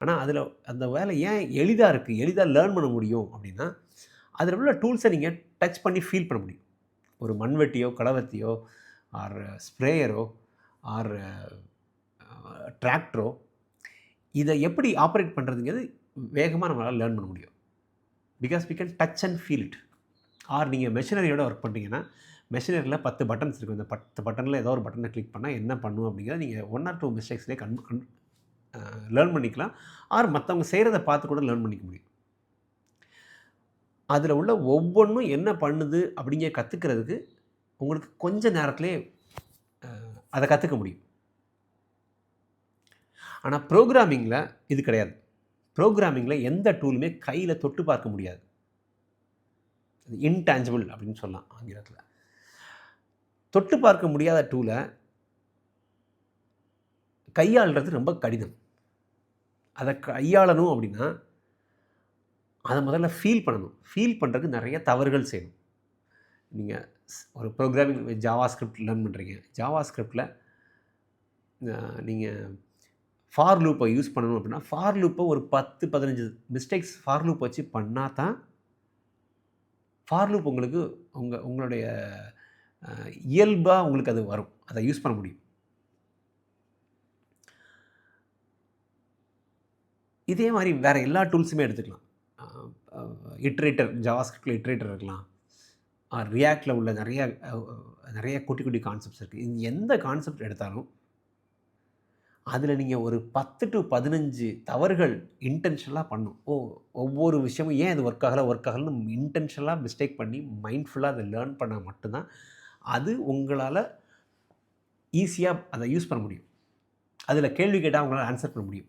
ஆனால் அதில் அந்த வேலை ஏன் எளிதாக இருக்குது, எளிதாக லேர்ன் பண்ண முடியும் அப்படின்னா, அதில் உள்ள டூல்ஸை நீங்கள் டச் பண்ணி ஃபீல் பண்ண முடியும். ஒரு மண்வெட்டியோ, களவத்தியோ, ஆர் ஸ்ப்ரேயரோ, ஆர் டிராக்டரோ, இதை எப்படி ஆப்ரேட் பண்ணுறதுங்கிறது வேகமாக நம்மளால் லேர்ன் பண்ண முடியும். Because we can touch and feel it. Or நீங்கள் மெஷினரியோட ஒர்க் பண்ணுறீங்கன்னா, மெஷினரியில் 10 பட்டன்ஸ் இருக்கும். இந்த 10 பட்டனில் ஏதோ ஒரு பட்டனை கிளிக் பண்ணால் என்ன பண்ணும் அப்படிங்கிறத நீங்கள் 1 ஆர் 2 மிஸ்டேக்ஸ்லேயே லேர்ன் பண்ணிக்கலாம். ஆர் மற்றவங்க செய்கிறத பார்த்து கூட லேர்ன் பண்ணிக்க முடியும். அதில் உள்ள ஒவ்வொன்றும் என்ன பண்ணுது அப்படிங்க கற்றுக்கிறதுக்கு உங்களுக்கு கொஞ்ச நேரத்திலே அதை கற்றுக்க முடியும். ஆனால் ப்ரோக்ராமிங்கில் இது கிடையாது. ப்ரோக்ராமிங்கில் எந்த டூலுமே கையில் தொட்டு பார்க்க முடியாது. இன்டான்ஜிபிள் அப்படின்னு சொல்லலாம் ஆங்கிலத்தில். தொட்டு பார்க்க முடியாத டூலை கையாளுறது ரொம்ப கடினம். அதை கையாளணும் அப்படின்னா அதை முதல்ல ஃபீல் பண்ணணும். ஃபீல் பண்ணுறதுக்கு நிறைய தவறுகள் செய்யணும். நீங்கள் ஒரு ப்ரோக்ராமிங் ஜாவா ஸ்கிரிப்ட் லேர்ன் பண்ணுறீங்க. ஜாவா ஸ்கிரிப்டில் நீங்கள் ஃபார் லூப்பை யூஸ் பண்ணணும் அப்படின்னா, ஃபார் லூப்பை ஒரு 10-15 மிஸ்டேக்ஸ் ஃபார் லூப் வச்சு பண்ணால் தான் ஃபார் லூப் உங்களுக்கு உங்களுடைய இயல்பாக உங்களுக்கு அது வரும். அதை யூஸ் பண்ண முடியும். இதே மாதிரி வேறு எல்லா டூல்ஸுமே எடுத்துக்கலாம். இட்ரேட்டர், ஜாவா ஸ்கிரிப்டில் இட்ரேட்டர் இருக்கலாம். ரியாக்டில் உள்ள நிறைய குட்டி குட்டி கான்செப்ட்ஸ் இருக்குது. இந்த எந்த கான்செப்ட் எடுத்தாலும் அதில் நீங்கள் ஒரு 10 to 15 தவறுகள் இன்டென்ஷனலாக பண்ணும். ஒவ்வொரு விஷயமும் ஏன் அது ஒர்க் ஆகலைன்னு இன்டென்ஷனலாக மிஸ்டேக் பண்ணி மைண்ட்ஃபுல்லாக அதை லேர்ன் பண்ணால் மட்டும்தான் அது உங்களால் ஈஸியாக அதை யூஸ் பண்ண முடியும். அதில் கேள்வி கேட்டால் உங்களால் ஆன்சர் பண்ண முடியும்.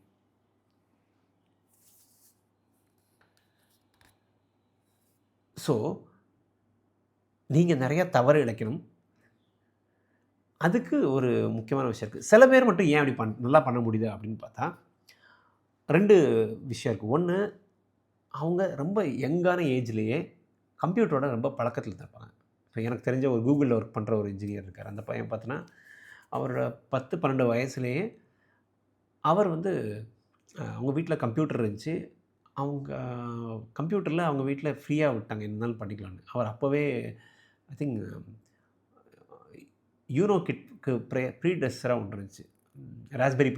ஸோ நீங்கள் நிறையா தவறு இழைக்கணும். அதுக்கு ஒரு முக்கியமான விஷயம் இருக்குது. சில பேர் மட்டும் ஏன் அப்படி நல்லா பண்ண முடியுது அப்படின்னு பார்த்தா 2 விஷயம் இருக்குது. ஒன்று, அவங்க ரொம்ப யங்கான ஏஜ்லேயே கம்ப்யூட்டரோட ரொம்ப பழக்கத்தில் இருப்பாங்க. இப்போ எனக்கு தெரிஞ்ச ஒரு கூகுளில் ஒர்க் பண்ணுற ஒரு இன்ஜினியர் இருக்கார். அந்த பையன் பார்த்தோன்னா அவரோட 10-12 வயசுலேயே அவர் அவங்க வீட்டில் கம்ப்யூட்டர் இருந்துச்சு. அவங்க கம்ப்யூட்டரில் அவங்க வீட்டில் ஃப்ரீயாக விட்டாங்க, என்னாலும் பண்ணிக்கலான்னு. அவர் அப்போவே ஐ திங்க் யூனோ கிட்க்கு ப்ரீடெசராக ஒன்று இருந்துச்சு, ராஸ்பெரி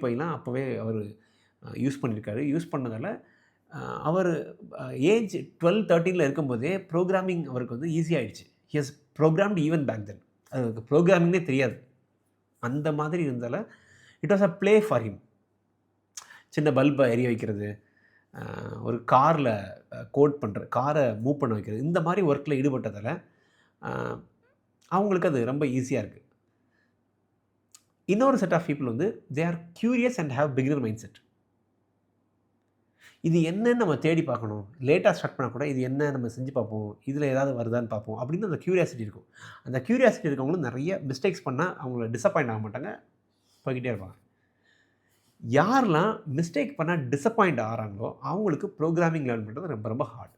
பைலாம் அப்போவே அவர் யூஸ் பண்ணியிருக்காரு. யூஸ் பண்ணதால் அவர் ஏஜ் 12-13 இருக்கும்போதே ப்ரோக்ராமிங் அவருக்கு ஈஸியாகிடுச்சு. He has programmed even back then. அதுக்கு ப்ரோக்ராமிங்கே தெரியாது. அந்த மாதிரி இருந்தால it was a play for him. சின்ன பல்பை எரிய வைக்கிறது, ஒரு காரில் கோட் பண்ணுற, காரை மூவ் பண்ண வைக்கிறது, இந்த மாதிரி ஒர்க்கில் ஈடுபட்டதால் அவங்களுக்கு அது ரொம்ப ஈஸியாக இருக்குது. இன்னொரு set of people they are curious and have beginner mindset. இது என்னன்னு நம்ம தேடி பார்க்கணும். லேட்டாக ஸ்டார்ட் பண்ணால் கூட இது என்ன நம்ம செஞ்சு பார்ப்போம், இதில் ஏதாவது வருதான்னு பார்ப்போம் அப்படின்னு அந்த க்யூரியாசிட்டி இருக்கும். அந்த க்யூரியாசிட்டி இருக்கவங்களும் நிறைய மிஸ்டேக்ஸ் பண்ணால் அவங்கள டிசப்பாயிண்ட் ஆக மாட்டாங்க, போய்கிட்டே இருப்பாங்க. யாரெல்லாம் மிஸ்டேக் பண்ணால் டிசப்பாயிண்ட் ஆகிறாங்களோ அவங்களுக்கு ப்ரோக்ராமிங் லேர்ன் பண்ணுறது ரொம்ப ரொம்ப ஹார்ட்.